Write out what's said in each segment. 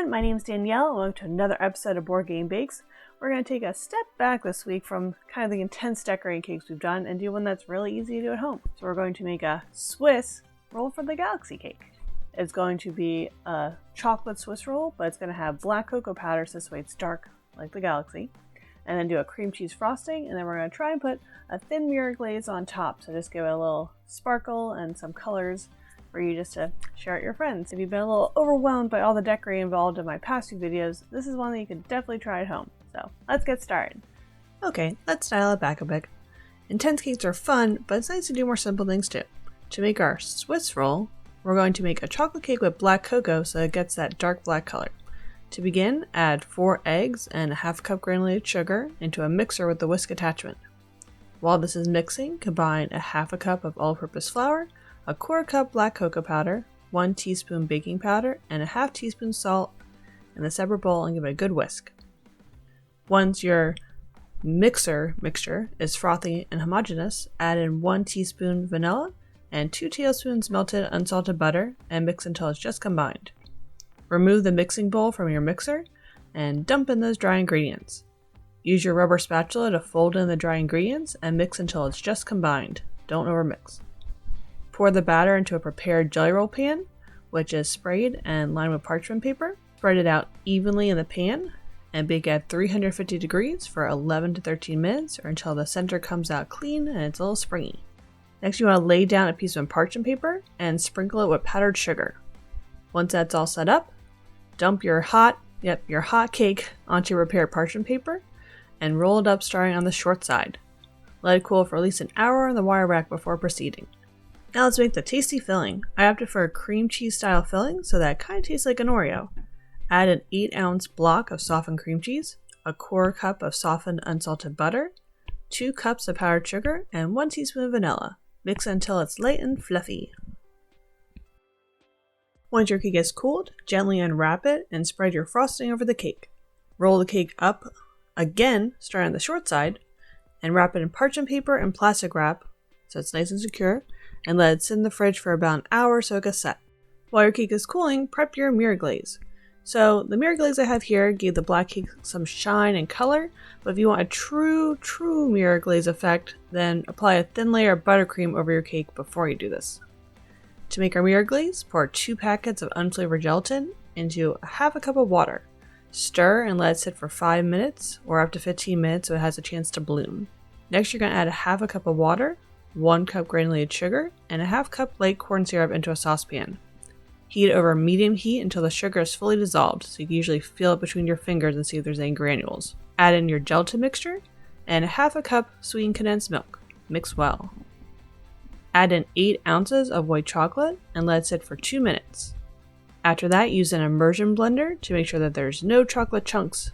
everyone, my name is Danielle and welcome to another episode of Board Game Bakes. We're going to take a step back this week from kind of the intense decorating cakes we've done and do one that's really easy to do at home. So we're going to make a Swiss roll for the galaxy cake. It's going to be a chocolate Swiss roll, but it's going to have black cocoa powder so this way it's dark like the galaxy. And then do a cream cheese frosting, and then we're going to try and put a thin mirror glaze on top. So just give it a little sparkle and some colors for you just to share with your friends. If you've been a little overwhelmed by all the decorating involved in my past few videos, this is one that you can definitely try at home. So let's get started. Okay, let's dial it back a bit. Intense cakes are fun, but it's nice to do more simple things too. To make our Swiss roll, we're going to make a chocolate cake with black cocoa so it gets that dark black color. To begin, add 4 eggs and a half cup granulated sugar into a mixer with the whisk attachment. While this is mixing, combine a half a cup of all-purpose flour, a quarter cup black cocoa powder, 1 teaspoon baking powder, and a half teaspoon salt in a separate bowl and give it a good whisk. Once your mixture is frothy and homogeneous, add in 1 teaspoon vanilla and 2 tablespoons melted unsalted butter and mix until it's just combined. Remove the mixing bowl from your mixer and dump in those dry ingredients. Use your rubber spatula to fold in the dry ingredients and mix until it's just combined. Don't overmix. Pour the batter into a prepared jelly roll pan, which is sprayed and lined with parchment paper. Spread it out evenly in the pan and bake at 350 degrees for 11 to 13 minutes or until the center comes out clean and it's a little springy. Next, you want to lay down a piece of parchment paper and sprinkle it with powdered sugar. Once that's all set up, dump your hot cake onto your prepared parchment paper and roll it up starting on the short side. Let it cool for at least an hour on the wire rack before proceeding. Now let's make the tasty filling. I opted for a cream cheese style filling so that it kind of tastes like an Oreo. Add an 8-ounce block of softened cream cheese, a quarter cup of softened unsalted butter, 2 cups of powdered sugar, and 1 teaspoon of vanilla. Mix until it's light and fluffy. Once your cake is cooled, gently unwrap it and spread your frosting over the cake. Roll the cake up again, starting on the short side, and wrap it in parchment paper and plastic wrap so it's nice and secure, and let it sit in the fridge for about an hour so it gets set. While your cake is cooling, prep your mirror glaze. So the mirror glaze I have here gave the black cake some shine and color, but if you want a true mirror glaze effect, then apply a thin layer of buttercream over your cake before you do this. To make our mirror glaze, pour 2 packets of unflavored gelatin into a half a cup of water. Stir and let it sit for 5 minutes or up to 15 minutes so it has a chance to bloom. Next, you're going to add a half a cup of water, 1 cup granulated sugar, and a half cup light corn syrup into a saucepan. Heat over medium heat until the sugar is fully dissolved, so you can usually feel it between your fingers and see if there's any granules. Add in your gelatin mixture and a half a cup sweetened condensed milk. Mix well. Add in 8 ounces of white chocolate and let it sit for 2 minutes. After that, use an immersion blender to make sure that there's no chocolate chunks.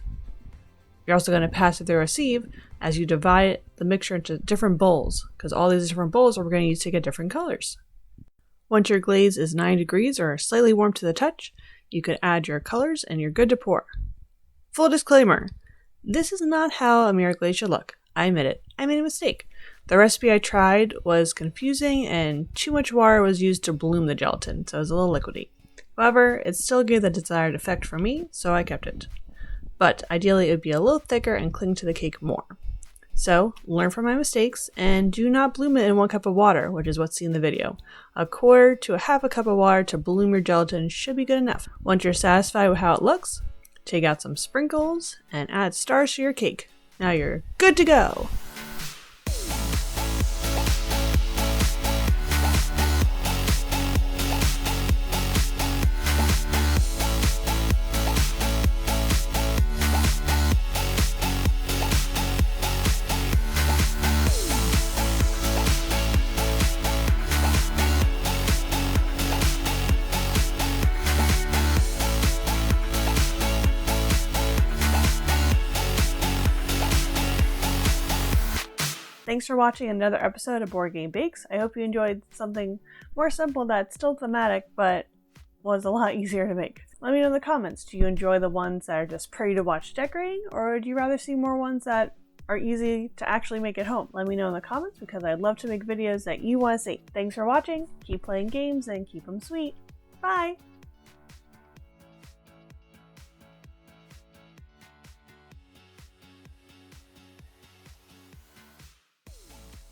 You're also going to pass it through a sieve as you divide the mixture into different bowls, because all these different bowls are we're going to use to get different colors. Once your glaze is 90 degrees or slightly warm to the touch, you can add your colors and you're good to pour. Full disclaimer, this is not how a mirror glaze should look. I admit it, I made a mistake. The recipe I tried was confusing and too much water was used to bloom the gelatin, so it was a little liquidy. However, it still gave the desired effect for me, so I kept it. But ideally it would be a little thicker and cling to the cake more. So, learn from my mistakes and do not bloom it in 1 cup of water, which is what's seen in the video. A quarter to a half a cup of water to bloom your gelatin should be good enough. Once you're satisfied with how it looks, take out some sprinkles and add stars to your cake. Now you're good to go! Thanks for watching another episode of Board Game Bakes. I hope you enjoyed something more simple that's still thematic, but was a lot easier to make. Let me know in the comments, do you enjoy the ones that are just pretty to watch decorating, or would you rather see more ones that are easy to actually make at home? Let me know in the comments because I'd love to make videos that you want to see. Thanks for watching, keep playing games, and keep them sweet. Bye!